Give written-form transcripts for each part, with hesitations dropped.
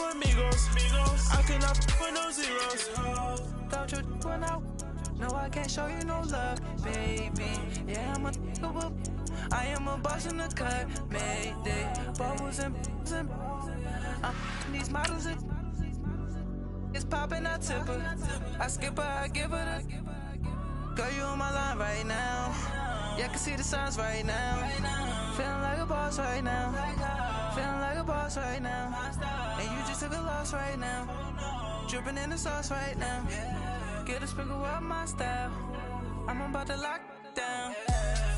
amigos. I cannot with no zeros. Don't you run out? No, I can't show you no love, baby. Yeah, I am a boss in the cut, mayday. Bubbles and these models are it's popping, I tip her. I skip her, I give her the. Girl, you on my line right now. Yeah, I can see the signs right now. Feeling like a boss right now. Feeling like a boss right now. And you just took a loss right now. Dripping in the sauce right now. Get a sprinkle up my style. I'm about to lock down.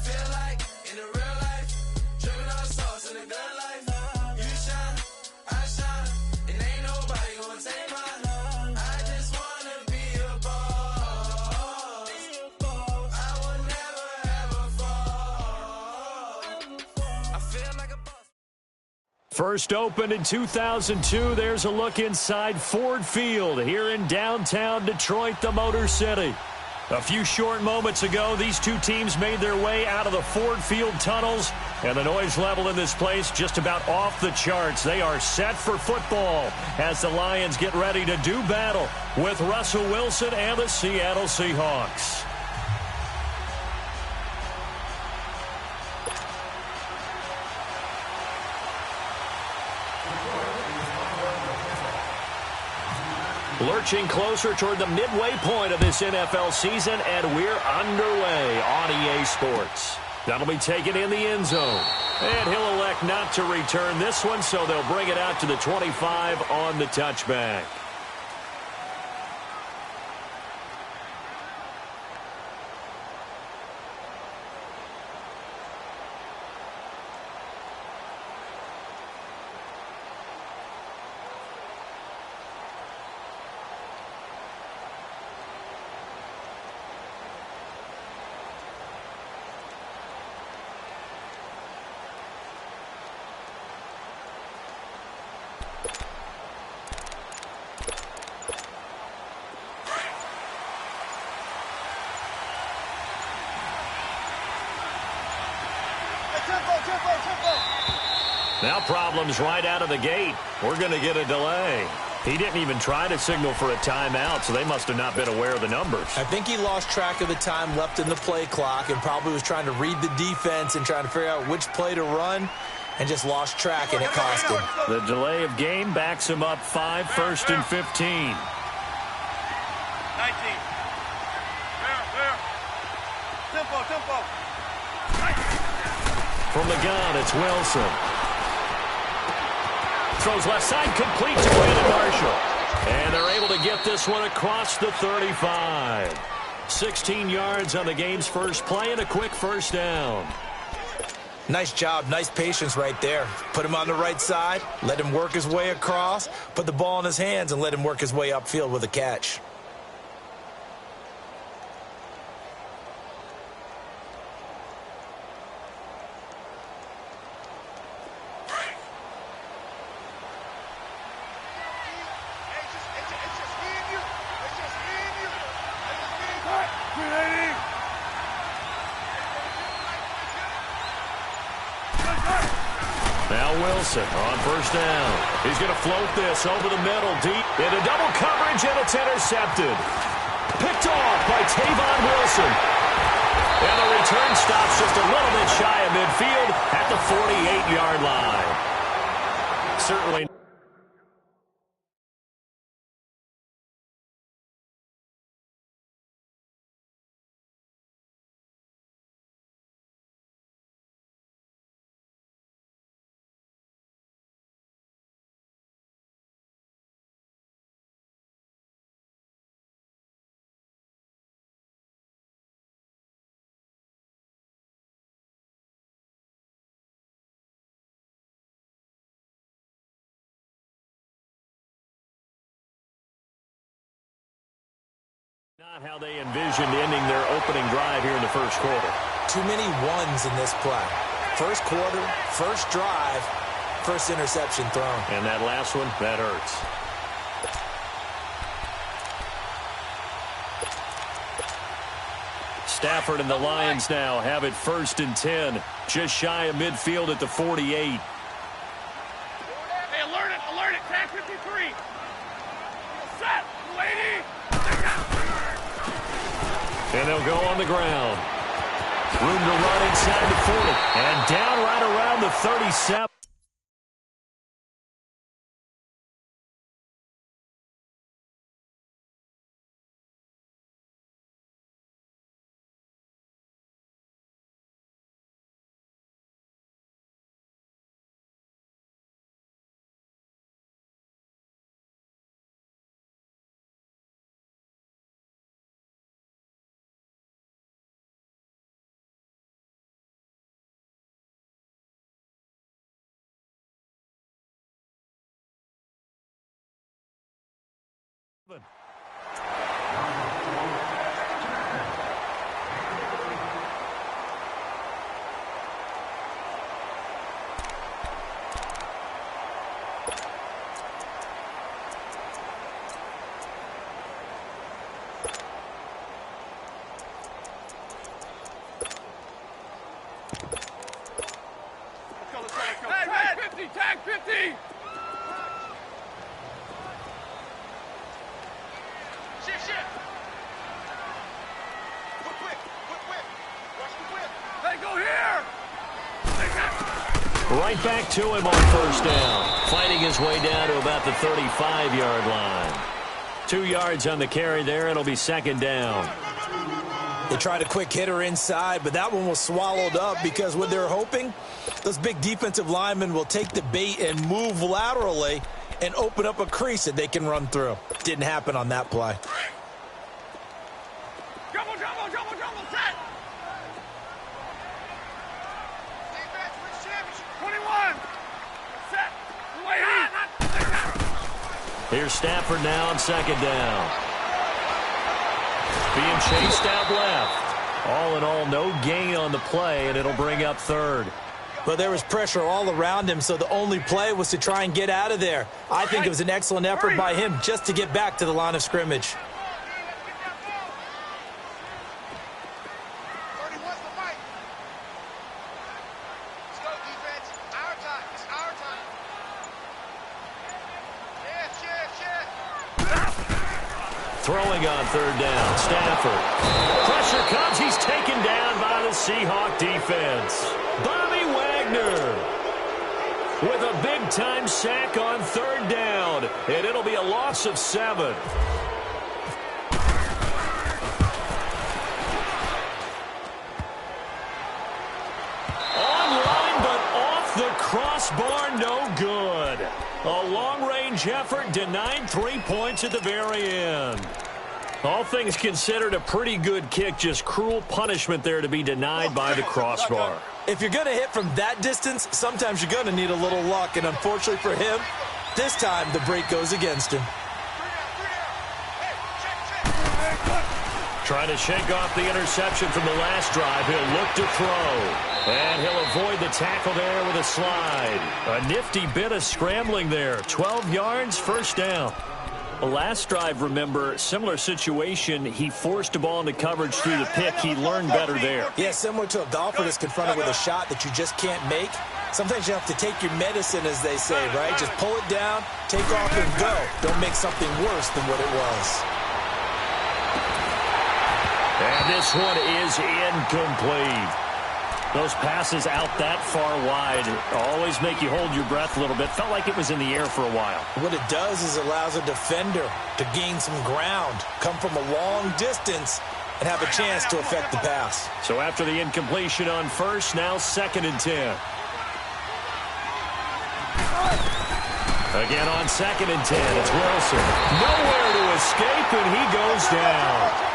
Feel like in the real life, dripping on sauce in the good life. You shine, I shine, and ain't nobody gonna take my love. I just wanna be a boss. I will never ever fall. I feel like a boss. First opened in 2002, there's a look inside Ford Field here in downtown Detroit, the Motor City. A few short moments ago, these two teams made their way out of the Ford Field tunnels, and the noise level in this place just about off the charts. They are set for football as the Lions get ready to do battle with Russell Wilson and the Seattle Seahawks. Lurching closer toward the midway point of this NFL season, and we're underway on EA Sports. That'll be taken in the end zone. And he'll elect not to return this one, so they'll bring it out to the 25 on the touchback. Now problems right out of the gate. We're going to get a delay. He didn't even try to signal for a timeout, so they must have not been aware of the numbers. I think he lost track of the time left in the play clock and probably was trying to read the defense and trying to figure out which play to run and just lost track, and it cost him. The delay of game backs him up 5, 1st and 15. 19. Tempo. From the gun, it's Wilson. Throws left side, complete to Brandon Marshall. And they're able to get this one across the 35. 16 yards on the game's first play and a quick first down. Nice job, nice patience right there. Put him on the right side, let him work his way across, put the ball in his hands, and let him work his way upfield with a catch. Now Wilson on first down. He's going to float this over the middle, deep into double coverage, and it's intercepted. Picked off by Tavon Wilson. And the return stops just a little bit shy of midfield at the 48-yard line. Certainly. Not how they envisioned ending their opening drive here in the first quarter. Too many ones in this play. First quarter, first drive, first interception thrown. And that last one, that hurts. Stafford and the Lions now have it 1st and 10. Just shy of midfield at the 48. Hey, alert it, tag 53. And they'll go on the ground. Room to run inside the 40. And down right around the 37. Tag 50! Shift! Quick! Watch the whip! Hey, go here! Right back to him on first down. Fighting his way down to about the 35-yard line. 2 yards on the carry there. It'll be second down. They tried a quick hitter inside, but that one was swallowed up because what they're hoping, those big defensive linemen will take the bait and move laterally and open up a crease that they can run through. Didn't happen on that play. Double, set! Defense wins championship. 21! Set! Way out! Here's Stafford now on second down. Being chased out left. All in all, no gain on the play, and it'll bring up third. But there was pressure all around him, so the only play was to try and get out of there. I think it was an excellent effort by him just to get back to the line of scrimmage. Throwing on third down, Stafford. Pressure comes, he's taken down by the Seahawk defense. Bobby Wagner with a big-time sack on third down, and it'll be a loss of 7. Online, but off the crossbar, no good. A long-range effort denied 3 points at the very end. All things considered, a pretty good kick, just cruel punishment there to be denied by the crossbar. If you're going to hit from that distance, sometimes you're going to need a little luck, and unfortunately for him, this time the break goes against him. Trying to shake off the interception from the last drive. He'll look to throw. And he'll avoid the tackle there with a slide. A nifty bit of scrambling there. 12 yards, first down. The last drive, remember, similar situation. He forced a ball into coverage through the pick. He learned better there. Yeah, similar to a golfer that's confronted with a shot that you just can't make. Sometimes you have to take your medicine, as they say, right? Just pull it down, take off, and go. Don't make something worse than what it was. And this one is incomplete. Those passes out that far wide always make you hold your breath a little bit. Felt like it was in the air for a while. What it does is allows a defender to gain some ground, come from a long distance, and have a chance to affect the pass. So after the incompletion on first, now 2nd and 10. Again on 2nd and 10, it's Wilson. Nowhere to escape, and he goes down.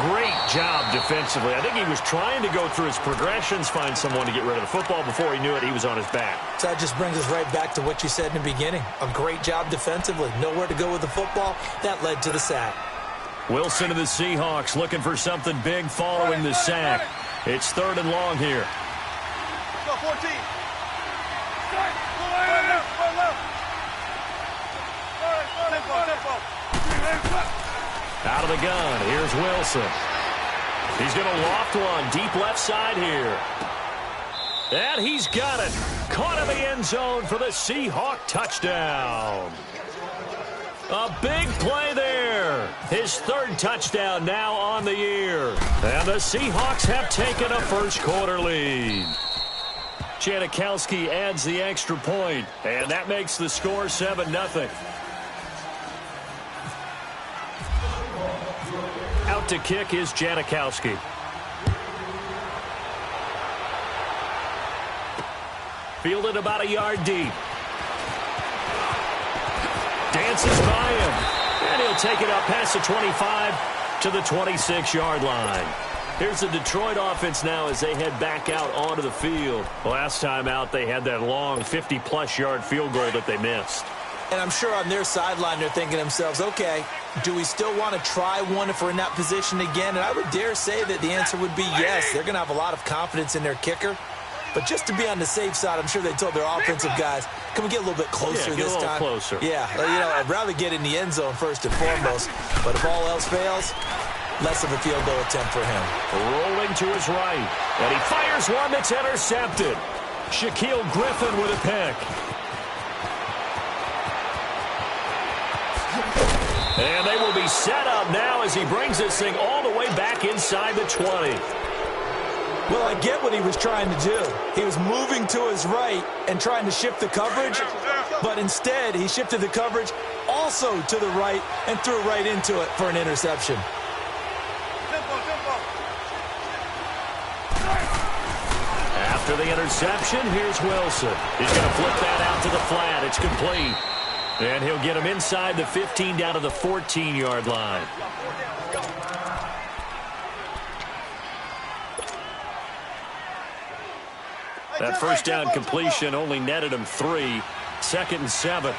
Great job defensively. I think he was trying to go through his progressions, find someone to get rid of the football. Before he knew it, he was on his back. So that just brings us right back to what you said in the beginning. A great job defensively. Nowhere to go with the football. That led to the sack. Wilson of the Seahawks looking for something big following the sack. It's 3rd and long here. Go 14. Out of the gun, here's Wilson. He's going to loft one deep left side here. And he's got it. Caught in the end zone for the Seahawk touchdown. A big play there. His third touchdown now on the year. And the Seahawks have taken a first-quarter lead. Janikowski adds the extra point, and that makes the score 7-0. Out to kick is Janikowski. Fielded about a yard deep. Dances by him. And he'll take it up past the 25 to the 26-yard line. Here's the Detroit offense now as they head back out onto the field. Last time out, they had that long 50-plus yard field goal that they missed. And I'm sure on their sideline they're thinking to themselves, okay, do we still want to try one if we're in that position again? And I would dare say that the answer would be yes. They're going to have a lot of confidence in their kicker. But just to be on the safe side, I'm sure they told their offensive guys, can we get a little bit closer this time? Closer. Yeah, I'd rather get in the end zone first and foremost. But if all else fails, less of a field goal attempt for him. Rolling to his right, and he fires one that's intercepted. Shaquille Griffin with a pick. And they will be set up now as he brings this thing all the way back inside the 20. Well, I get what he was trying to do. He was moving to his right and trying to shift the coverage, but instead he shifted the coverage also to the right and threw right into it for an interception. After the interception, here's Wilson. He's going to flip that out to the flat. It's complete. And he'll get him inside the 15 down to the 14-yard line. That first down completion only netted him 3. 2nd and 7.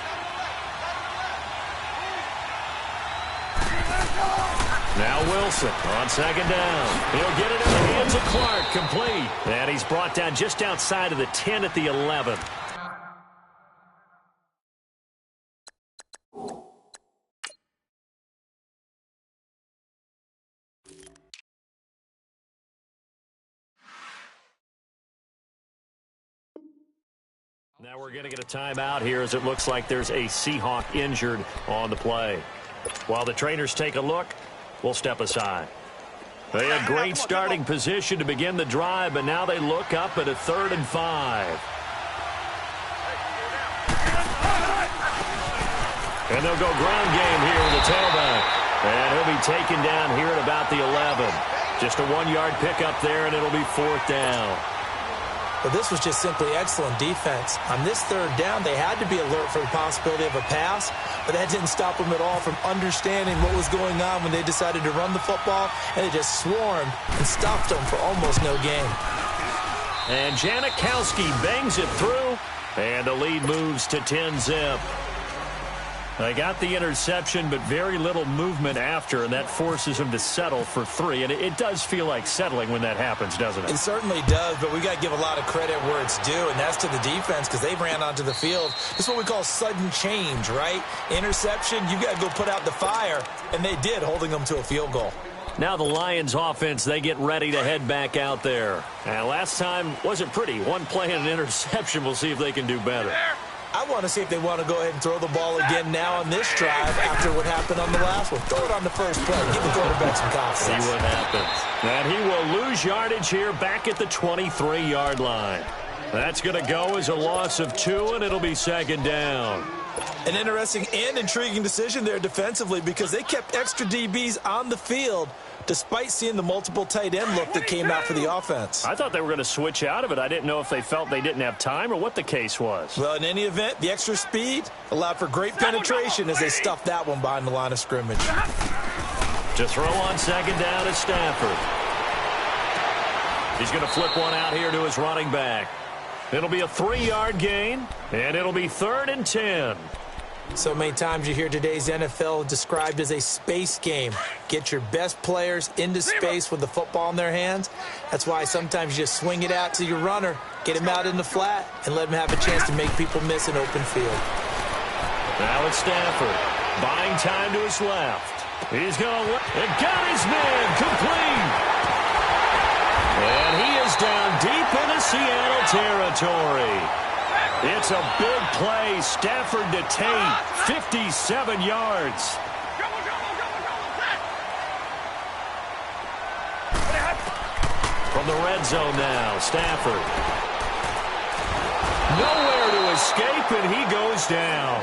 Now Wilson on 2nd down. He'll get it in the hands of Clark, complete. And he's brought down just outside of the 10 at the 11. Now we're going to get a timeout here as it looks like there's a Seahawk injured on the play. While the trainers take a look, we'll step aside. They had great starting position to begin the drive, but now they look up at a 3rd and 5. And they'll go ground game here with the tailback. And he'll be taken down here at about the 11. Just a 1-yard pickup there, and it'll be 4th down. Well, this was just simply excellent defense. On this 3rd down, they had to be alert for the possibility of a pass, but that didn't stop them at all from understanding what was going on when they decided to run the football, and they just swarmed and stopped them for almost no gain. And Janikowski bangs it through, and the lead moves to 10-zip. They got the interception, but very little movement after, and that forces them to settle for 3. And it does feel like settling when that happens, doesn't it? It certainly does, but we got to give a lot of credit where it's due, and that's to the defense because they ran onto the field. This is what we call sudden change, right? Interception, you got to go put out the fire, and they did, holding them to a field goal. Now the Lions offense, they get ready to head back out there. And last time wasn't pretty. One play and an interception. We'll see if they can do better. I want to see if they want to go ahead and throw the ball again now on this drive after what happened on the last one. Throw it on the first play. Give the quarterback some confidence. See what happens. And he will lose yardage here back at the 23-yard line. That's going to go as a loss of 2, and it'll be 2nd down. An interesting and intriguing decision there defensively because they kept extra DBs on the field despite seeing the multiple tight end look that came out for the offense. I thought they were going to switch out of it. I didn't know if they felt they didn't have time or what the case was. Well, in any event, the extra speed allowed for great penetration as they stuffed that one behind the line of scrimmage. To throw on 2nd down is Stafford. He's going to flip one out here to his running back. It'll be a 3-yard gain, and it'll be 3rd and 10. So many times you hear today's NFL described as a space game. Get your best players into space with the football in their hands. That's why sometimes you just swing it out to your runner, get him out in the flat, and let him have a chance to make people miss an open field. Now it's Stafford, buying time to his left. He's going to and got his man complete. And he is down deep into Seattle territory. It's a big play. Stafford to Tate, 57 yards. From the red zone now, Stafford. Nowhere to escape, and he goes down.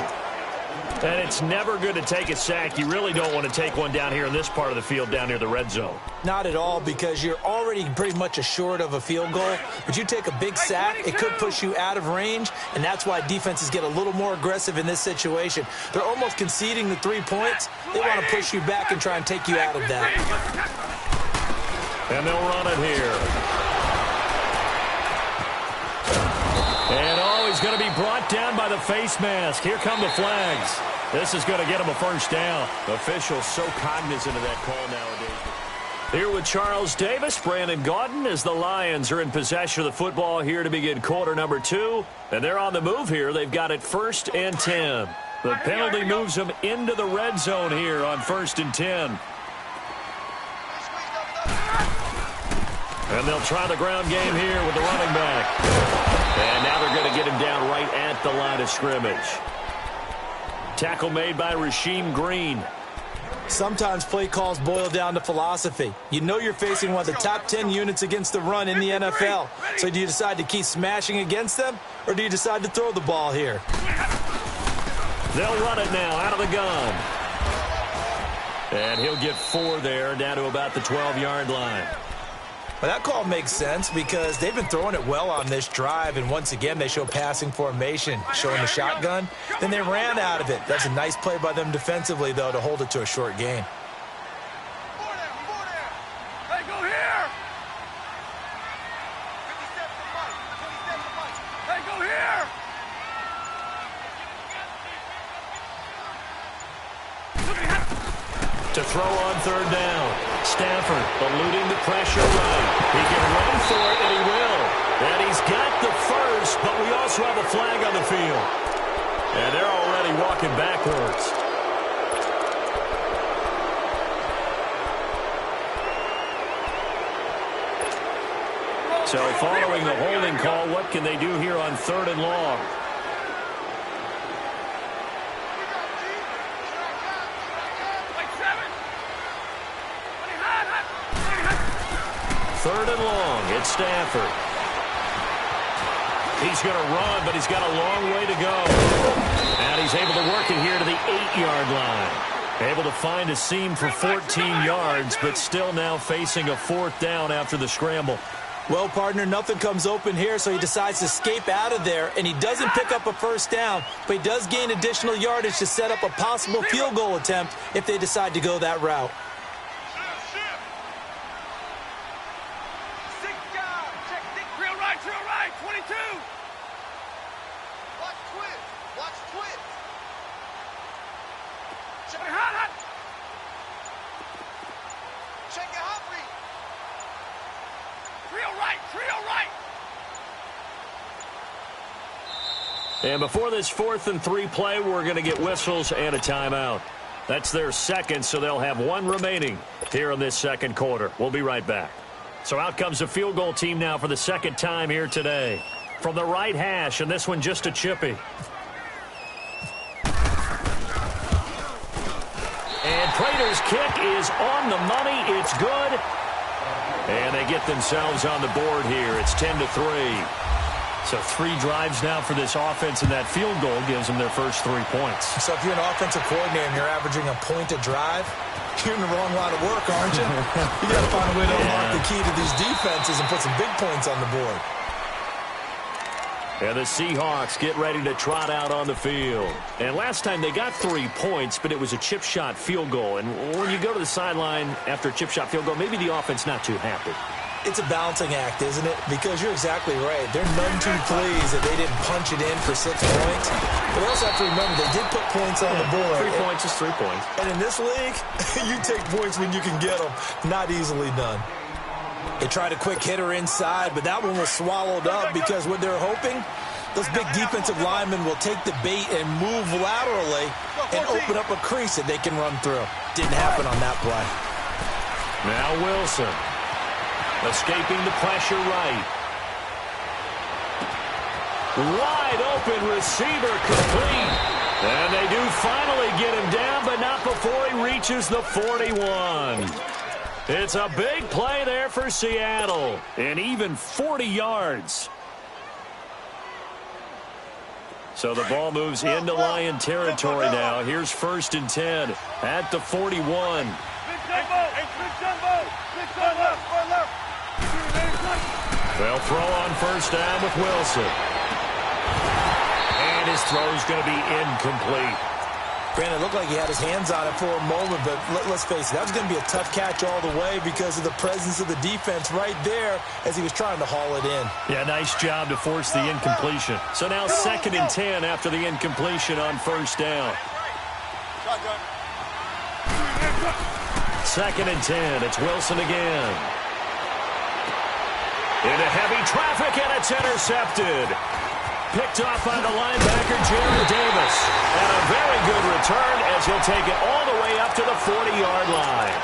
And it's never good to take a sack. You really don't want to take one down here in this part of the field, down near the red zone. Not at all, because you're already pretty much assured of a field goal. But you take a big sack, it could push you out of range, and that's why defenses get a little more aggressive in this situation. They're almost conceding the 3 points. They want to push you back and try and take you out of that. And they'll run it here. And he's going to be brought down by the face mask. Here come the flags. This is going to get him a first down. Officials so cognizant of that call nowadays. Here with Charles Davis, Brandon Gaudin, as the Lions are in possession of the football here to begin quarter number 2. And they're on the move here. They've got it 1st and 10. The penalty moves them into the red zone here on 1st and 10. And they'll try the ground game here with the running back. And now they're going to get him down right at the line of scrimmage. Tackle made by Rasheem Green. Sometimes play calls boil down to philosophy. You know you're facing one of the top 10 units against the run in the NFL. So do you decide to keep smashing against them, or do you decide to throw the ball here? They'll run it now out of the gun. And he'll get 4 there, down to about the 12-yard line. Well, that call makes sense because they've been throwing it well on this drive, and once again they show passing formation, showing the shotgun. Then they ran out of it. That's a nice play by them defensively, though, to hold it to a short gain. Hey, go here! Hey, go here! To throw on 3rd down. Stafford eluding the pressure right. He can run for it, and he will. And he's got the first, but we also have a flag on the field. And they're already walking backwards. So following the holding call, what can they do here on 3rd and long? Third and long, it's Stafford. He's going to run, but he's got a long way to go. And he's able to work it here to the 8-yard line. Able to find a seam for 14 yards, but still now facing a 4th down after the scramble. Well, partner, nothing comes open here, so he decides to escape out of there, and he doesn't pick up a first down, but he does gain additional yardage to set up a possible field goal attempt if they decide to go that route. Drill right, 22. Watch twist. Watch twist. Check it hot. Check it hot read. Trio right. And before this 4th and 3 play, we're going to get whistles and a timeout. That's their second, so they'll have 1 remaining here in this second quarter. We'll be right back. So out comes the field goal team now for the 2nd time here today. From the right hash, and this one just a chippy. And Prater's kick is on the money. It's good. And they get themselves on the board here. It's 10-3. So 3 drives now for this offense, and that field goal gives them their first 3 points. So if you're an offensive coordinator and you're averaging a point a drive, you're in the wrong line of work, aren't you? You got to find a way to unlock the key to these defenses and put some big points on the board. And the Seahawks get ready to trot out on the field. And last time they got 3 points, but it was a chip shot field goal. And when you go to the sideline after a chip shot field goal, maybe the offense not too happy. It's a balancing act, isn't it? Because you're exactly right. They're none too pleased that they didn't punch it in for 6 points. But they also have to remember they did put points on the board. 3 points is 3 points. And in this league, you take points when you can get them. Not easily done. They tried a quick hitter inside, but that one was swallowed up because what they're hoping, those big defensive linemen will take the bait and move laterally and open up a crease that they can run through. Didn't happen on that play. Now Wilson. Escaping the pressure right. Wide open receiver complete. And they do finally get him down, but not before he reaches the 41. It's a big play there for Seattle, and even 40 yards. So the ball moves into Lion territory now. Here's 1st and 10 at the 41. They'll throw on 1st down with Wilson. And his throw's going to be incomplete. Granted, it looked like he had his hands on it for a moment, but let's face it, that was going to be a tough catch all the way because of the presence of the defense right there as he was trying to haul it in. Yeah, nice job to force the incompletion. So now 2nd and 10 after the incompletion on 1st down. 2nd and 10. It's Wilson again. Into heavy traffic, and it's intercepted. Picked off by the linebacker, Jared Davis. And a very good return as he'll take it all the way up to the 40-yard line.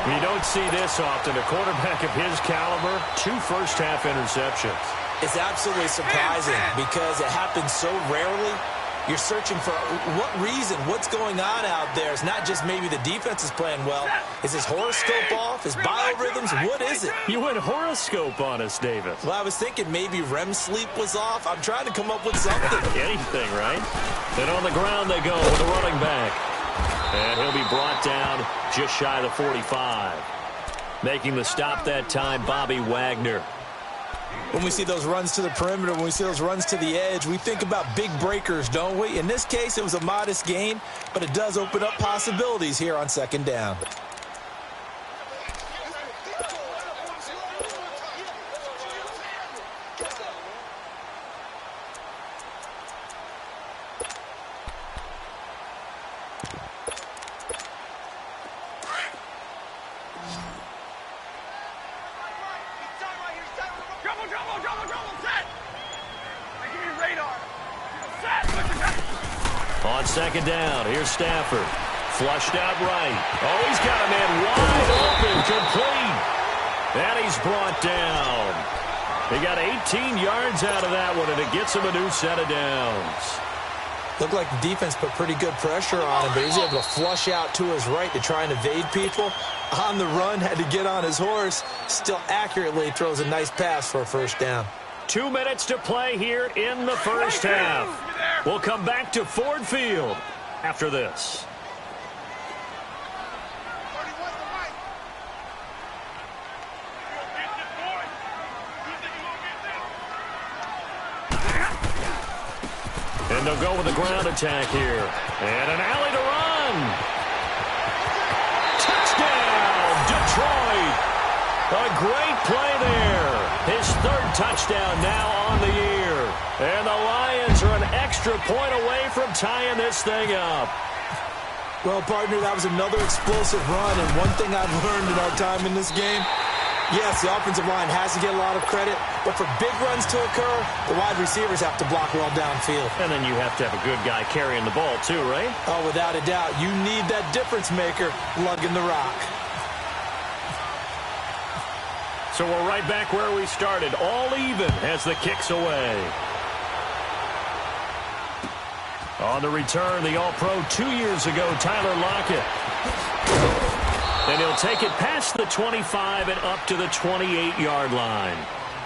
You don't see this often. A quarterback of his caliber, 2 first-half interceptions. It's absolutely surprising because it happens so rarely. You're searching for what reason, what's going on out there. It's not just maybe the defense is playing well. Is his horoscope off? His biorhythms? What is it? You went horoscope on us, Davis. Well, I was thinking maybe REM sleep was off. I'm trying to come up with something. Anything, right? And on the ground they go with a running back. And he'll be brought down just shy of the 45. Making the stop that time, Bobby Wagner. When we see those runs to the perimeter, when we see those runs to the edge, we think about big breakers, don't we? In this case, it was a modest gain, but it does open up possibilities here on 2nd down. On 2nd down, here's Stafford. Flushed out right. Oh, he's got a man wide open, complete. And he's brought down. He got 18 yards out of that one, and it gets him a new set of downs. Looked like the defense put pretty good pressure on him, but he was able to flush out to his right to try and evade people. On the run, had to get on his horse. Still accurately throws a nice pass for a 1st down. 2 minutes to play here in the 1st half. We'll come back to Ford Field after this. And they'll go with a ground attack here. And an alley to run. Touchdown, Detroit. A great play there. His 3rd touchdown now on the year. And the Lions are an extra point away from tying this thing up. Well, partner, that was another explosive run, and one thing I've learned in our time in this game, yes, the offensive line has to get a lot of credit, but for big runs to occur, the wide receivers have to block well downfield. And then you have to have a good guy carrying the ball too, right? Oh, without a doubt. You need that difference maker lugging the rock. So we're right back where we started, all even as the kick's away. On the return, the All-Pro 2 years ago, Tyler Lockett. And he'll take it past the 25 and up to the 28-yard line.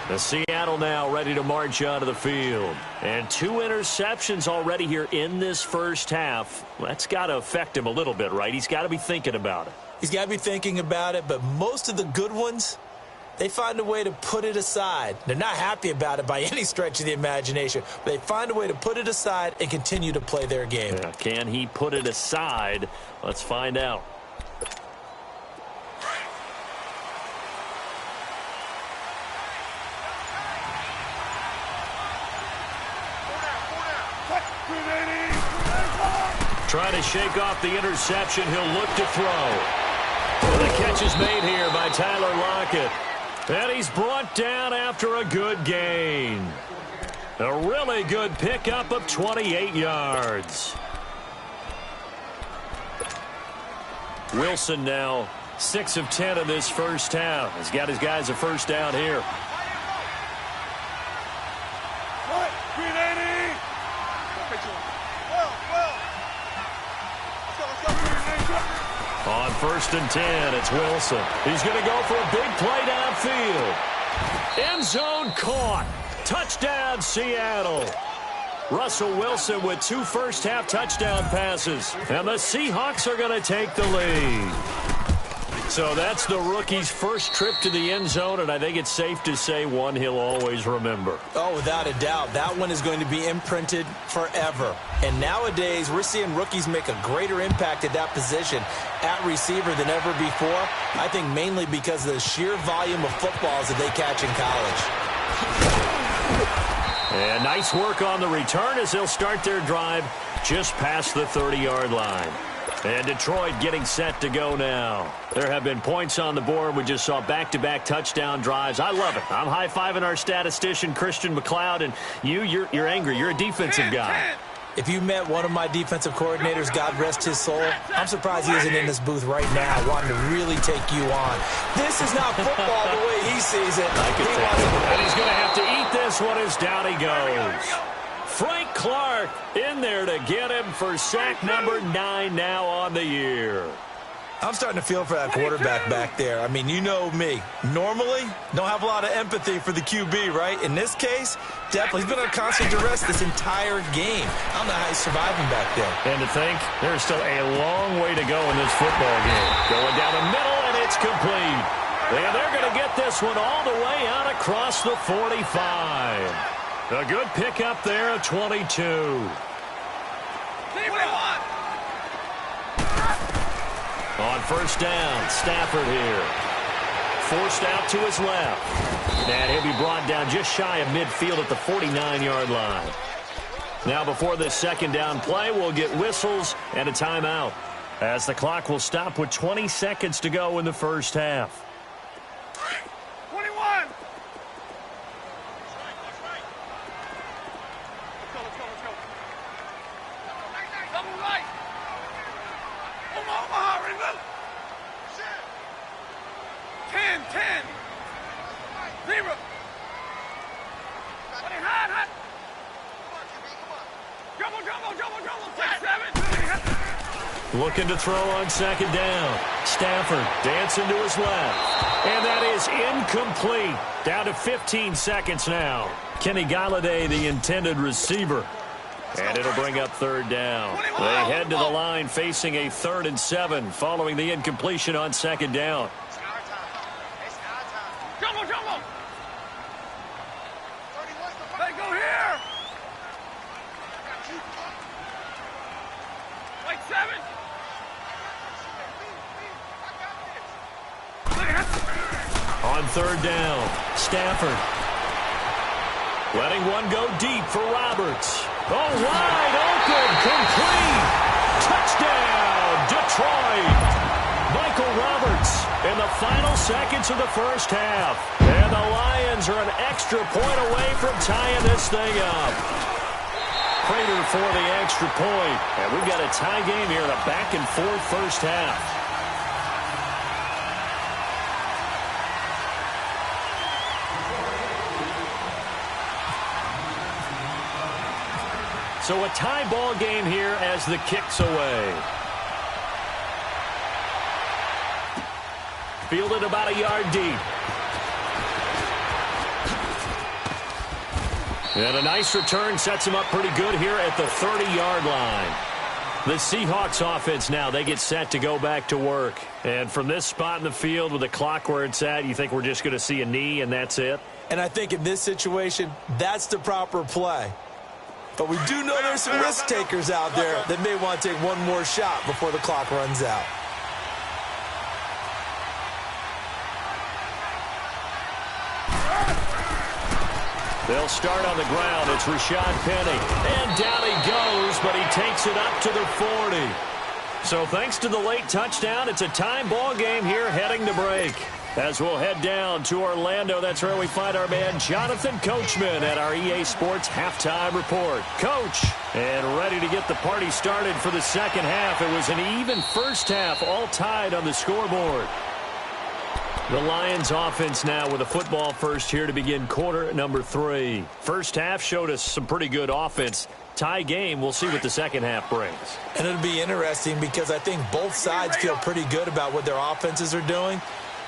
The Seattle now ready to march onto the field. And 2 interceptions already here in this 1st half. That's got to affect him a little bit, right? He's got to be thinking about it. He's got to be thinking about it, but most of the good ones, they find a way to put it aside. They're not happy about it by any stretch of the imagination. But they find a way to put it aside and continue to play their game. Yeah, can he put it aside? Let's find out. Trying to shake off the interception. He'll look to throw. And the catch is made here by Tyler Lockett. And he's brought down after a good gain. A really good pickup of 28 yards. Wilson now 6 of 10 in this 1st half. He's got his guys a 1st down here. On 1st and 10, it's Wilson. He's going to go for a big play downfield. End zone caught. Touchdown, Seattle. Russell Wilson with 2 first-half touchdown passes. And the Seahawks are going to take the lead. So that's the rookie's first trip to the end zone, and I think it's safe to say one he'll always remember. Oh, without a doubt. That one is going to be imprinted forever. And nowadays, we're seeing rookies make a greater impact at that position at receiver than ever before. I think mainly because of the sheer volume of footballs that they catch in college. And nice work on the return as they'll start their drive just past the 30-yard line. And Detroit getting set to go now. There have been points on the board. We just saw back-to-back touchdown drives. I love it. I'm high-fiving our statistician, Christian McLeod, and you're angry. You're a defensive guy. If you met one of my defensive coordinators, God rest his soul, I'm surprised he isn't in this booth right now wanting to really take you on. This is not football the way he sees it. And he's going to have to eat this one as down he goes. Frank Clark in there to get him for sack number 9 now on the year. I'm starting to feel for that quarterback back there. I mean, you know me. Normally, don't have a lot of empathy for the QB, right? In this case, definitely. He's been on constant duress this entire game. I don't know how he's surviving back there. And to think, there's still a long way to go in this football game. Going down the middle, and it's complete. And they're going to get this one all the way out across the 45. A good pickup there of 22. On 1st down, Stafford here. Forced out to his left. And he'll be brought down just shy of midfield at the 49-yard line. Now before this 2nd down play, we'll get whistles and a timeout, as the clock will stop with 20 seconds to go in the first half. 21. Double right. Omaha, remember? 10. 0. Hot. Jumbo. 6, 7. Looking to throw on 2nd down. Stafford dancing to his left. And that is incomplete. Down to 15 seconds now. Kenny Galladay, the intended receiver. And it'll bring up 3rd down. They head to the line facing a 3rd and 7 following the incompletion on 2nd down. Jumbo. Let go here. Like 7. On 3rd down, Stafford. Letting one go deep for Roberts. Oh, wide open, complete. Touchdown, Detroit. Michael Roberts in the final seconds of the first half. And the Lions are an extra point away from tying this thing up. Prater for the extra point. And we've got a tie game here in a back-and-forth first half. So a tie ball game here as the kick's away. Fielded about a yard deep. And a nice return sets him up pretty good here at the 30-yard line. The Seahawks offense now, they get set to go back to work. And from this spot in the field with the clock where it's at, you think we're just going to see a knee and that's it? And I think in this situation, that's the proper play. But we do know there's some risk takers out there that may want to take one more shot before the clock runs out. They'll start on the ground. It's Rashad Penny. And down he goes, but he takes it up to the 40. So thanks to the late touchdown, it's a time ball game here heading to break. As we'll head down to Orlando, that's where we find our man Jonathan Coachman at our EA Sports Halftime Report. Coach, and ready to get the party started for the second half. It was an even first half, all tied on the scoreboard. The Lions offense now with a football first here to begin quarter number 3. First half showed us some pretty good offense. Tie game. We'll see what the second half brings. And it'll be interesting because I think both sides feel pretty good about what their offenses are doing.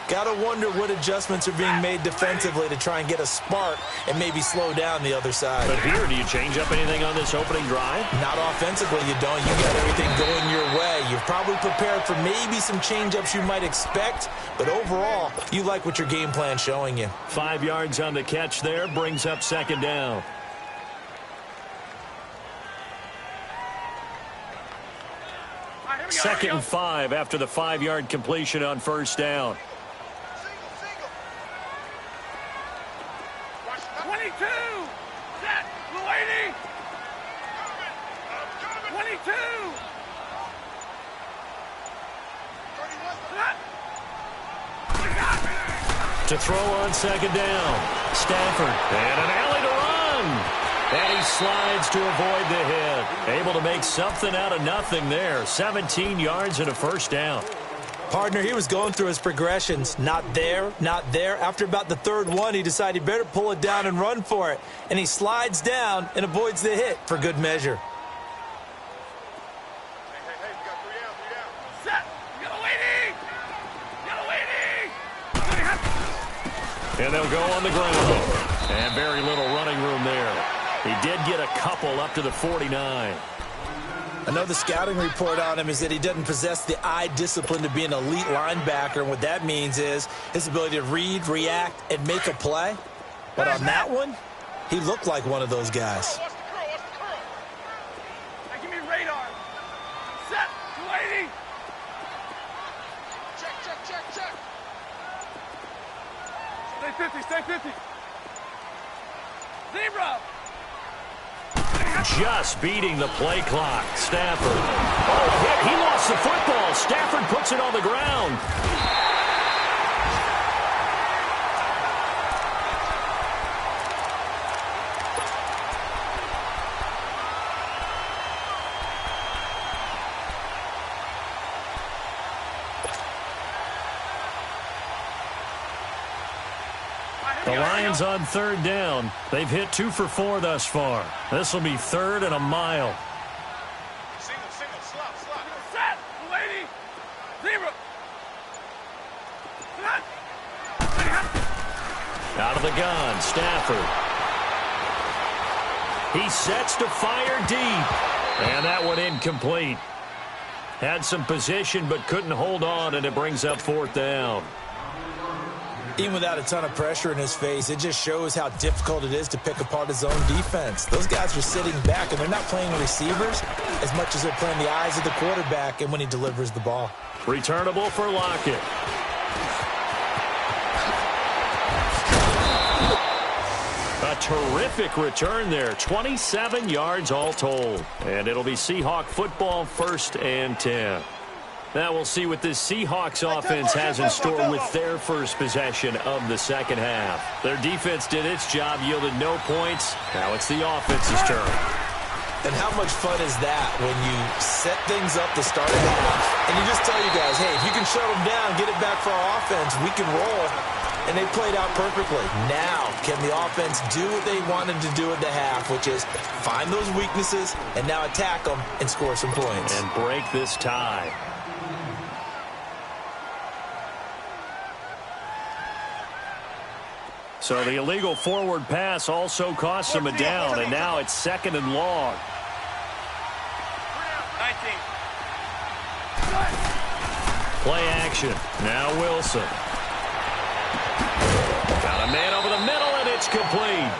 Got to wonder what adjustments are being made defensively to try and get a spark and maybe slow down the other side. But here, do you change up anything on this opening drive? Not offensively, you don't. You got everything going your way. You're probably prepared for maybe some change-ups you might expect, but overall, you like what your game plan's showing you. 5 yards on the catch there, brings up second down. Second and 5 after the 5-yard completion on first down. 22! Set! Luady! 22! To throw on second down. Stafford. And an alley to run. And he slides to avoid the hit. Able to make something out of nothing there. 17 yards and a first down. Partner, he was going through his progressions. Not there, not there. After about the third one, he decided he better pull it down and run for it. And he slides down and avoids the hit for good measure. Hey, we got 3 down. Set! You got a waiting! You got a waiting! And they'll go on the ground. And very little running room there. He did get a couple up to the 49. Another scouting report on him is that he doesn't possess the eye discipline to be an elite linebacker. And what that means is his ability to read, react, and make a play. But on that one, he looked like one of those guys. Watch the curl. Now give me radar. Set! Waiting! Check. Stay 50. Zebra! Just beating the play clock. Stafford. Oh, he lost the football. Stafford puts it on the ground. The Lions on third down. They've hit 2 for 4 thus far. This will be third and a mile. Single, slot. Set! Waiting! Zebra! Out of the gun, Stafford. He sets to fire deep. And that one incomplete. Had some position but couldn't hold on, and it brings up fourth down. Even without a ton of pressure in his face, it just shows how difficult it is to pick apart his own defense. Those guys are sitting back, and they're not playing receivers as much as they're playing the eyes of the quarterback and when he delivers the ball. Returnable for Lockett. A terrific return there. 27 yards all told. And it'll be Seahawk football, 1st and 10. Now we'll see what this Seahawks offense has in store with their first possession of the second half. Their defense did its job, yielded no points. Now it's the offense's turn. And how much fun is that when you set things up to start a half and you just tell you guys, hey, if you can shut them down, get it back for our offense, we can roll. And they played out perfectly. Now, can the offense do what they wanted to do at the half, which is find those weaknesses and now attack them and score some points. And break this tie. So the illegal forward pass also costs him a down, and now it's 2nd and long. 19. Play action. Now Wilson. Got a man over the middle, and it's complete.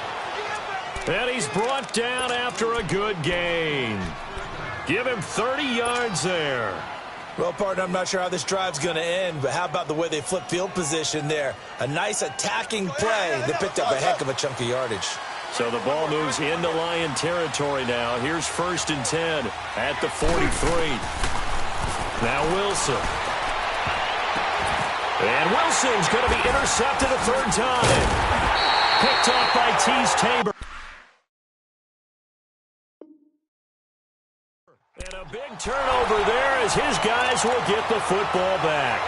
And he's brought down after a good gain. Give him 30 yards there. Well, partner, I'm not sure how this drive's going to end, but how about the way they flip field position there? A nice attacking play that picked up a heck of a chunk of yardage. So the ball moves into Lion territory now. Here's 1st and 10 at the 43. Now Wilson. And Wilson's going to be intercepted a 3rd time. Picked off by Tease Tabor. And a big turnover there as his guys will get the football back.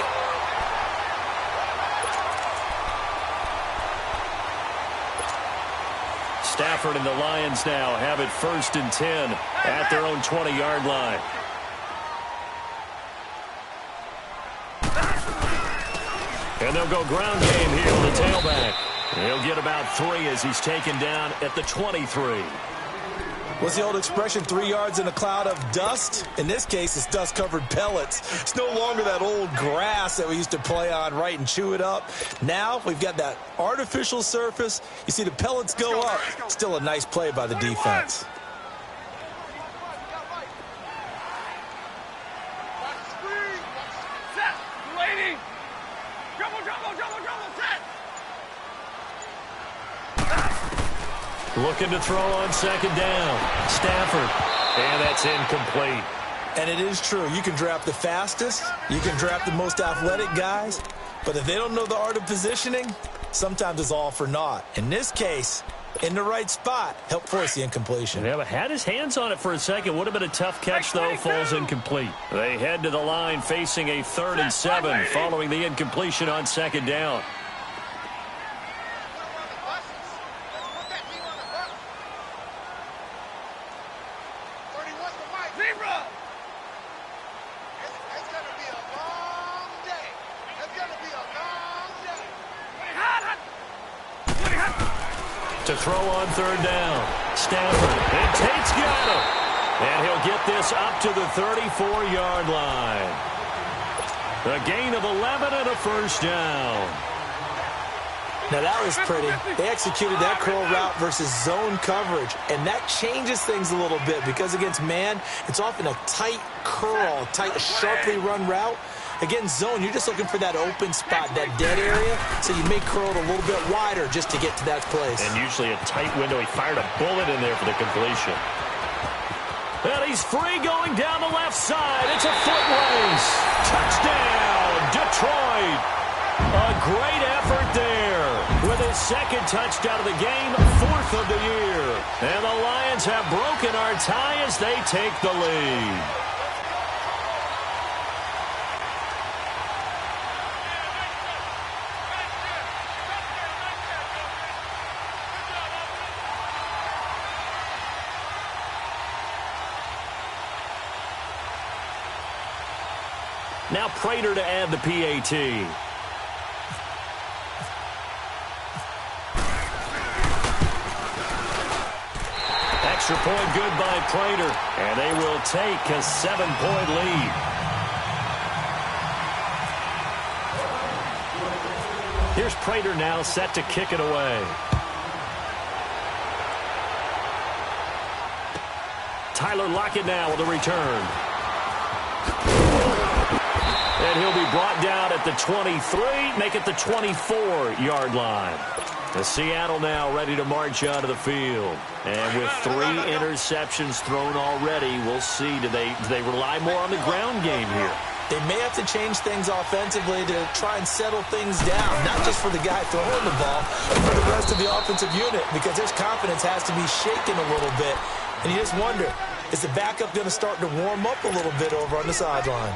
Stafford and the Lions now have it 1st and 10 at their own 20-yard line. And they'll go ground game here with the tailback. He'll get about 3 as he's taken down at the 23. What's the old expression, 3 yards in a cloud of dust? In this case, it's dust-covered pellets. It's no longer that old grass that we used to play on, right, and chew it up. Now we've got that artificial surface. You see the pellets go up. Still a nice play by the defense. Set. Waiting. Double, set. Looking to throw on 2nd down. Stafford. And that's incomplete. And it is true. You can draft the fastest. You can draft the most athletic guys. But if they don't know the art of positioning, sometimes it's all for naught. In this case, in the right spot, help force the incompletion. Yeah, but had his hands on it for a second. Would have been a tough catch, though. Falls incomplete. They head to the line facing a 3rd and 7 following the incompletion on 2nd down. To throw on 3rd down. Stafford. And Tate's got him. And he'll get this up to the 34-yard line. A gain of 11 and a 1st down. Now that was pretty. They executed that curl route versus zone coverage, and that changes things a little bit because against man, it's often a tight curl, sharply run route. Against zone, you're just looking for that open spot, that dead area, so you may curl it a little bit wider just to get to that place. And usually a tight window. He fired a bullet in there for the completion. And he's free going down the left side. It's a foot race. Touchdown, Detroit. A great effort there with his 2nd touchdown of the game, 4th of the year. And the Lions have broken our tie as they take the lead. Now Prater to add the PAT. Extra point good by Prater. And they will take a 7-point lead. Here's Prater now set to kick it away. Tyler Lockett now with a return. And he'll be brought down at the 23, make it the 24-yard line. The Seattle now ready to march out of the field. And with 3 interceptions thrown already, we'll see. Do they rely more on the ground game here? They may have to change things offensively to try and settle things down, not just for the guy throwing the ball, but for the rest of the offensive unit, because his confidence has to be shaken a little bit. And you just wonder, is the backup going to start to warm up a little bit over on the sideline?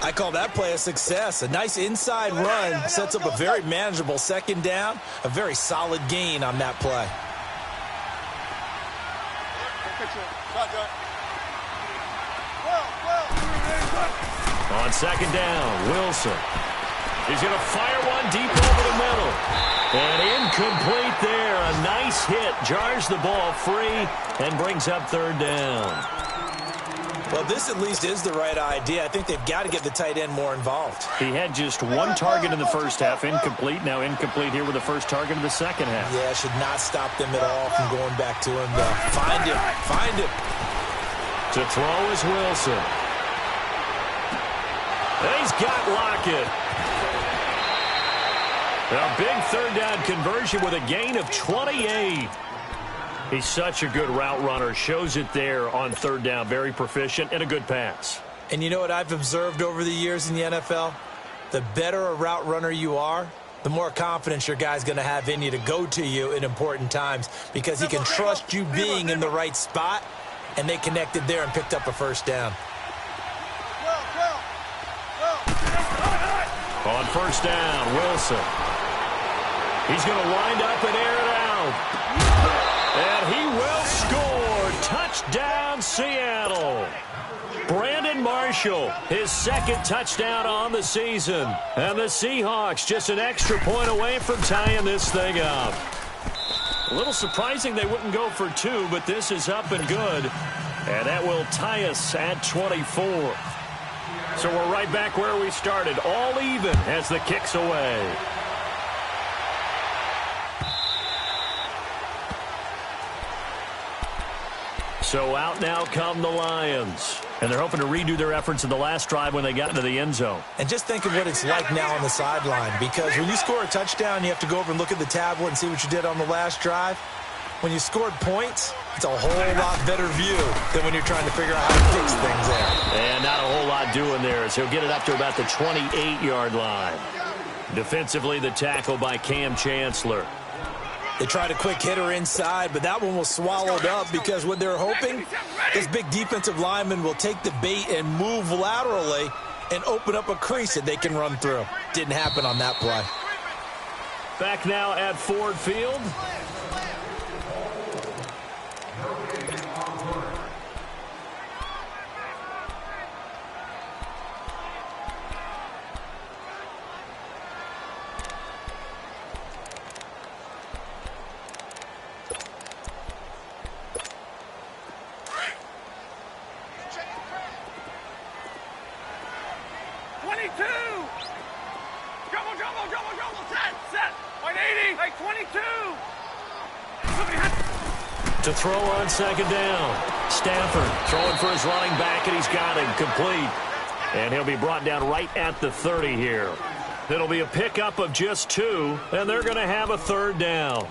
I call that play a success. A nice inside run sets up a very manageable 2nd down, a very solid gain on that play. On 2nd down, Wilson. He's going to fire one deep over the middle. And incomplete there. A nice hit. Jars the ball free and brings up 3rd down. Well, this at least is the right idea. I think they've got to get the tight end more involved. He had just 1 target in the first half, incomplete. Now incomplete here with the first target of the second half. Yeah, should not stop them at all from going back to him. Find him. To throw is Wilson. And he's got Lockett. A big 3rd down conversion with a gain of 28. He's such a good route runner. Shows it there on 3rd down. Very proficient and a good pass. And you know what I've observed over the years in the NFL? The better a route runner you are, the more confidence your guy's going to have in you to go to you in important times because he can trust you being in the right spot, and they connected there and picked up a 1st down. On 1st down, Wilson. He's going to wind up and air it out. And he will score. Touchdown, Seattle. Brandon Marshall, his second touchdown on the season. And the Seahawks just an extra point away from tying this thing up. A little surprising they wouldn't go for two, but this is up and good. And that will tie us at 24. So we're right back where we started, all even as the kick's away. So out now come the Lions. And they're hoping to redo their efforts in the last drive when they got into the end zone. And just think of what it's like now on the sideline, because when you score a touchdown, you have to go over and look at the tablet and see what you did on the last drive. When you scored points, it's a whole lot better view than when you're trying to figure out how to fix things there. And not a whole lot doing there, as he'll get it up to about the 28-yard line. Defensively, the tackle by Cam Chancellor. They tried a quick hitter inside, but that one was swallowed up because what they're hoping, this big defensive lineman will take the bait and move laterally and open up a crease that they can run through. Didn't happen on that play. Back now at Ford Field. To throw on second down. Stafford throwing for his running back, and he's got him complete. And he'll be brought down right at the 30 here. It'll be a pickup of just 2, and they're going to have a third down.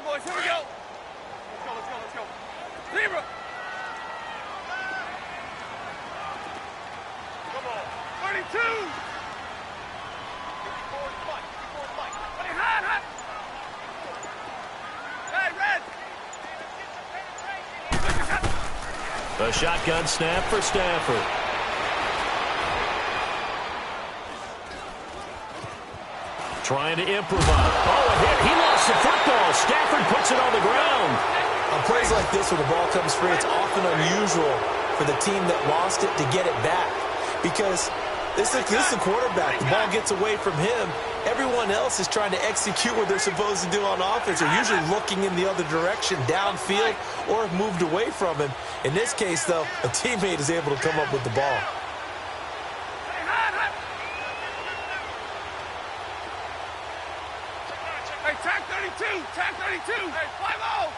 Boys, here we go. Let's go. Zebra. Come on. 32. Hot. Red. A shotgun snap for Stafford. Trying to improvise. Oh, a hit. He lost the football. Stafford puts it on the ground. On plays like this where the ball comes free, it's often unusual for the team that lost it to get it back. Because this is the quarterback. The ball gets away from him. Everyone else is trying to execute what they're supposed to do on offense. They're usually looking in the other direction, downfield, or have moved away from him. In this case, though, a teammate is able to come up with the ball. Tag 32. Hey, 5-0.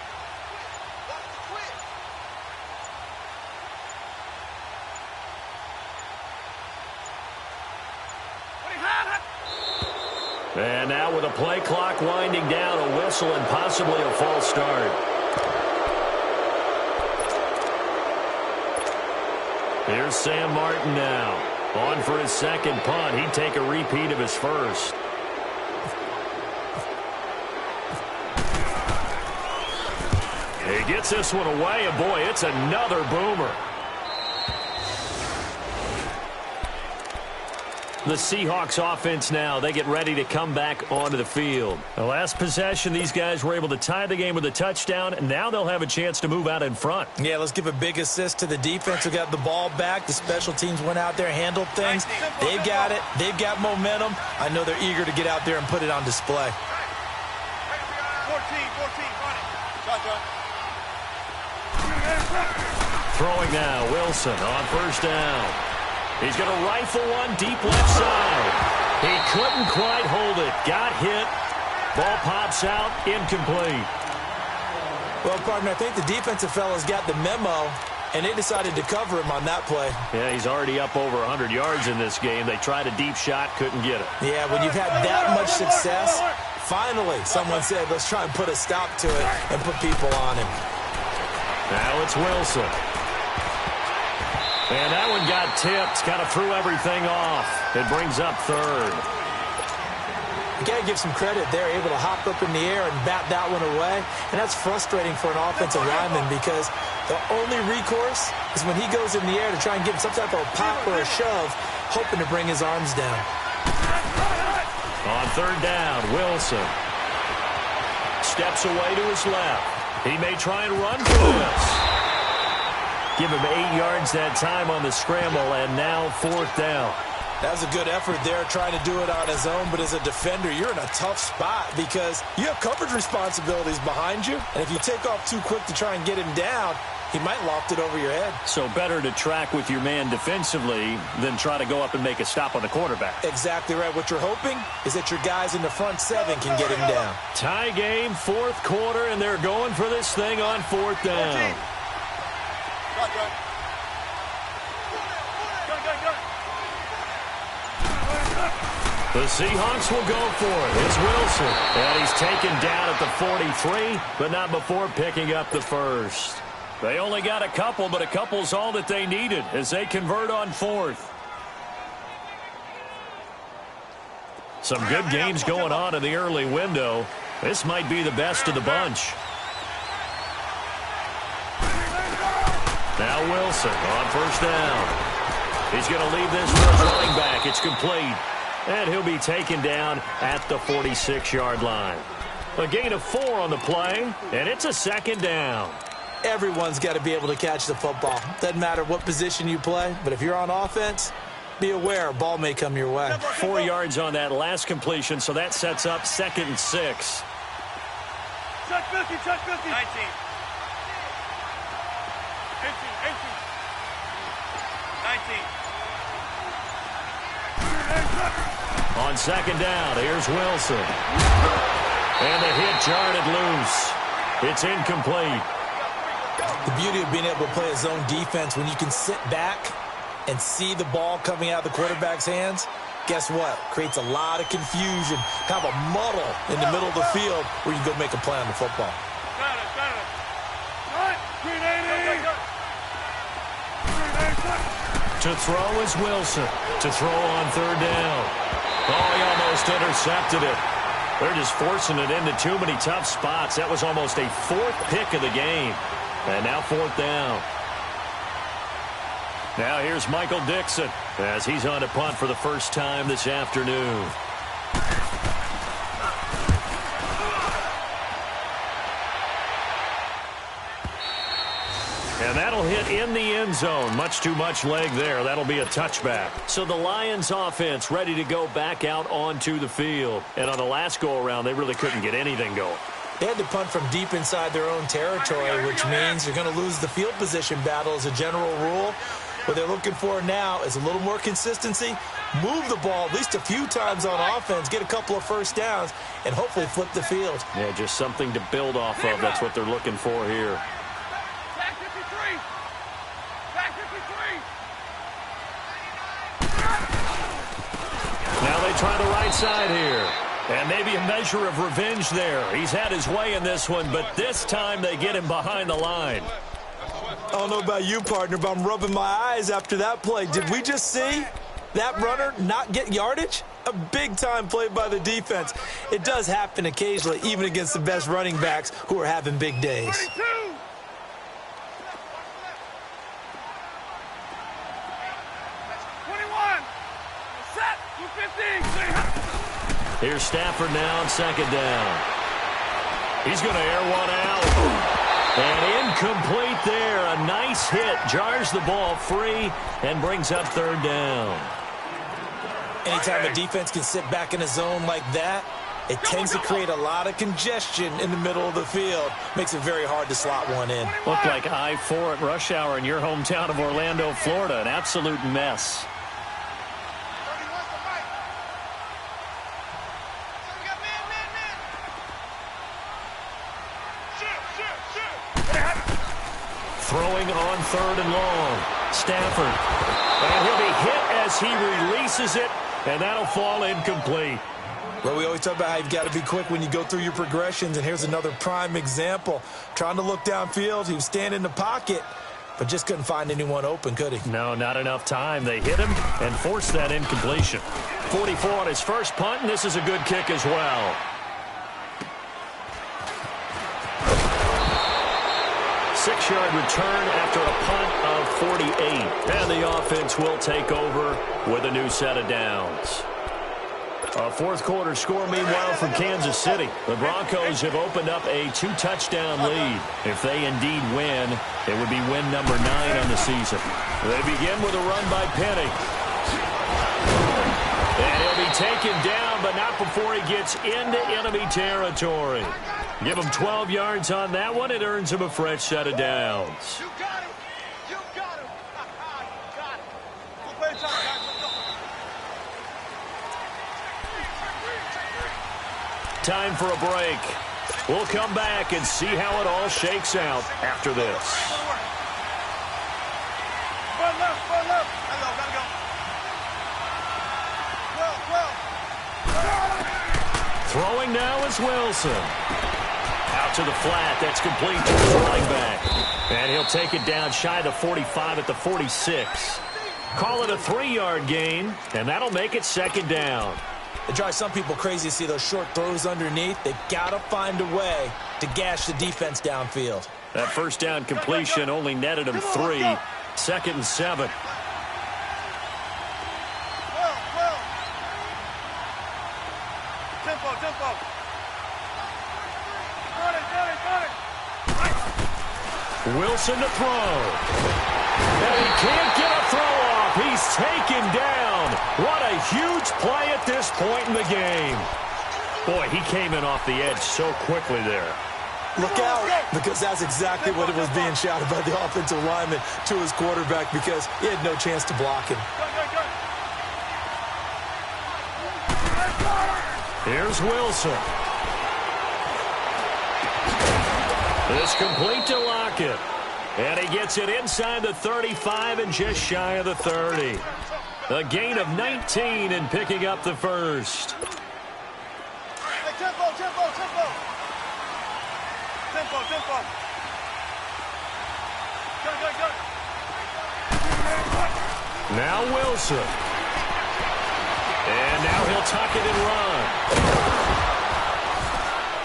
And now with a play clock winding down, a whistle and possibly a false start. Here's Sam Martin now. On for his second punt. He'd take a repeat of his first. He gets this one away, and boy, it's another boomer. The Seahawks offense now, they get ready to come back onto the field. The last possession, these guys were able to tie the game with a touchdown, and now they'll have a chance to move out in front. Yeah, let's give a big assist to the defense who got the ball back. The special teams went out there, handled things. They've got it. They've got momentum. I know they're eager to get out there and put it on display. 14, run it. Shotgun. Throwing now, Wilson on first down. He's going to rifle one deep left side. He couldn't quite hold it. Got hit. Ball pops out, incomplete. Well, partner, I think the defensive fellas got the memo And they decided to cover him on that play. Yeah, he's already up over 100 yards in this game. They tried a deep shot, couldn't get it. Yeah, when you've had that much success, finally someone said, let's try and put a stop to it and put people on him. Now it's Wilson. And that one got tipped, kind of threw everything off. It brings up third. You got to give some credit. They're able to hop up in the air and bat that one away. And that's frustrating for an offensive lineman because the only recourse is when he goes in the air to try and get some type of a pop or a shove, hoping to bring his arms down. On third down, Wilson steps away to his left. He may try and run for this. Give him 8 yards that time on the scramble, and now fourth down. That was a good effort there, trying to do it on his own. But as a defender, you're in a tough spot because you have coverage responsibilities behind you. And if you take off too quick to try and get him down, he might loft it over your head. So better to track with your man defensively than try to go up and make a stop on the quarterback. Exactly right. What you're hoping is that your guys in the front seven can get him down. Tie game, fourth quarter, and they're going for this thing on fourth down. The Seahawks will go for it. It's Wilson. And he's taken down at the 43, but not before picking up the first. They only got a couple, but a couple's all that they needed as they convert on fourth. Some good games going on in the early window. This might be the best of the bunch. Now Wilson on first down. He's going to leave this for his running back. It's complete. And he'll be taken down at the 46-yard line. A gain of 4 on the play, and it's a second down. Everyone's got to be able to catch the football. Doesn't matter what position you play, but if you're on offense, be aware a ball may come your way. 4 yards on that last completion, so that sets up 2nd and 6. Chuck 50, Chuck 50. 19. 18, 19. On second down, here's Wilson. And the hit jarred loose. It's incomplete. The beauty of being able to play a zone defense when you can sit back and see the ball coming out of the quarterback's hands, guess what? Creates a lot of confusion, kind of a muddle in the middle of the field where you can go make a play on the football. To throw is Wilson. To throw on third down. Oh, he almost intercepted it. They're just forcing it into too many tough spots. That was almost a 4th pick of the game. And now fourth down. Now here's Michael Dixon as he's on to punt for the first time this afternoon. And that'll hit in the end zone. Much too much leg there. That'll be a touchback. So the Lions offense ready to go back out onto the field. And on the last go-around, they really couldn't get anything going. They had to punt from deep inside their own territory, which means you're going to lose the field position battle as a general rule. What they're looking for now is a little more consistency, move the ball at least a few times on offense, get a couple of first downs, and hopefully flip the field. Yeah, just something to build off of. That's what they're looking for here. Back 53. Back 53. Now they try the right side here. And maybe a measure of revenge there. He's had his way in this one, but this time they get him behind the line. I don't know about you, partner, but I'm rubbing my eyes after that play. Did we just see that runner not get yardage? A big-time play by the defense. It does happen occasionally, even against the best running backs who are having big days. 22. Set. 250. Here's Stafford now on second down. He's going to air one out. And incomplete there. A nice hit. Jars the ball free and brings up third down. Anytime a defense can sit back in a zone like that, it tends to create a lot of congestion in the middle of the field. Makes it very hard to slot one in. Looked like I-4 at rush hour in your hometown of Orlando, Florida. An absolute mess. throwing on 3rd and long. Stafford. And he'll be hit as he releases it, and that'll fall incomplete. Well, we always talk about how you've got to be quick when you go through your progressions, and here's another prime example. Trying to look downfield, he was standing in the pocket, but just couldn't find anyone open, could he? No, not enough time. They hit him and forced that incompletion. 44 on his first punt, and this is a good kick as well. Six-yard return after a punt of 48. And the offense will take over with a new set of downs. A fourth-quarter score, meanwhile, from Kansas City. The Broncos have opened up a 2-touchdown lead. If they indeed win, it would be win number 9 on the season. They begin with a run by Penny. And he'll be taken down, but not before he gets into enemy territory. Give him 12 yards on that one. It earns him a fresh set of downs. You got him. You got him. You got it. We'll play time, guys. Time for a break. We'll come back and see how it all shakes out after this. Run left, run left. Gotta go. Well. Throwing now is Wilson. Out to the flat. That's complete to his running back. And he'll take it down shy of the 45 at the 46. Call it a 3-yard gain, and that'll make it 2nd down. It drives some people crazy to see those short throws underneath. They've got to find a way to gash the defense downfield. That first down completion only netted him 3. 2nd and 7. Well. Tempo. Run it. Wilson to throw. And he can't get a throw off. He's taken down. What a huge play at this point in the game. Boy, he came in off the edge so quickly there. Look out, because that's exactly what it was being shouted by the offensive lineman to his quarterback, because he had no chance to block him. Here's Wilson. It's complete to Lockett. And he gets it inside the 35 and just shy of the 30. A gain of 19 and picking up the first. Hey, tempo. Go. Now Wilson. And now he'll tuck it and run.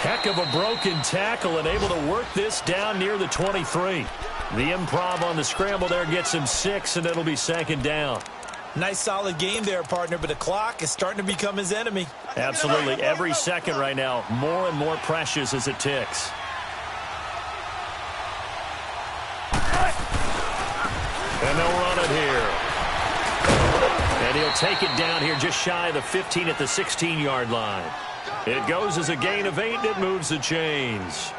Heck of a broken tackle and able to work this down near the 23. The improv on the scramble there gets him 6, and it'll be 2nd down. Nice solid game there, partner, but the clock is starting to become his enemy. Absolutely. Every second right now, more and more precious as it ticks. And they'll run it here. And he'll take it down here just shy of the 15 at the 16-yard line. It goes as a gain of 8, and it moves the chains.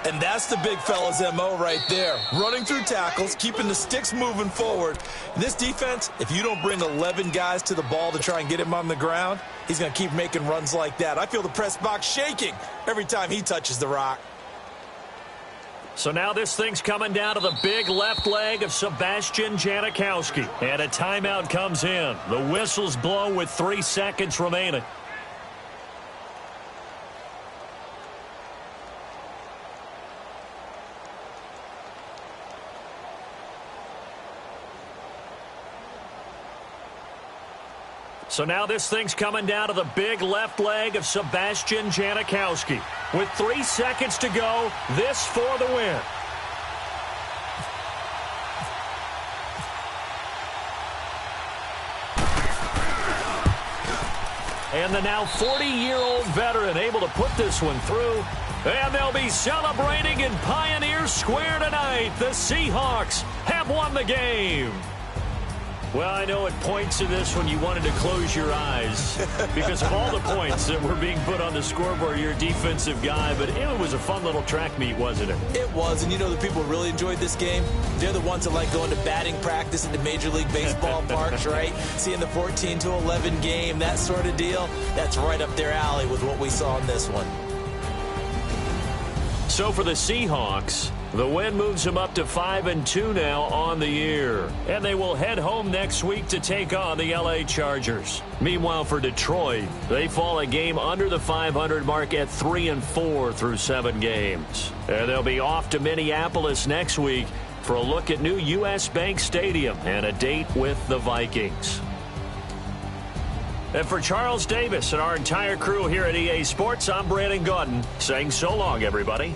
And that's the big fella's MO right there. Running through tackles, keeping the sticks moving forward. And this defense, if you don't bring 11 guys to the ball to try and get him on the ground, he's going to keep making runs like that. I feel the press box shaking every time he touches the rock. So now this thing's coming down to the big left leg of Sebastian Janikowski. And a timeout comes in. The whistle's blown with 3 seconds remaining. So now this thing's coming down to the big left leg of Sebastian Janikowski. With 3 seconds to go, this for the win. And the now 40-year-old veteran able to put this one through. And they'll be celebrating in Pioneer Square tonight. The Seahawks have won the game. Well, I know it points to this when you wanted to close your eyes because of all the points that were being put on the scoreboard. You're a defensive guy, but it was a fun little track meet, wasn't it? It was, and you know the people really enjoyed this game? They're the ones that like going to batting practice at the Major League Baseball parks, right? Seeing the 14-11 game, that sort of deal, that's right up their alley with what we saw in this one. So for the Seahawks, The win moves them up to 5-2 now on the year. And they will head home next week to take on the LA Chargers. Meanwhile, for Detroit, they fall a game under the 500 mark at 3-4 through 7 games. And they'll be off to Minneapolis next week for a look at new U.S. Bank Stadium and a date with the Vikings. And for Charles Davis and our entire crew here at EA Sports, I'm Brandon Gaudin saying so long, everybody.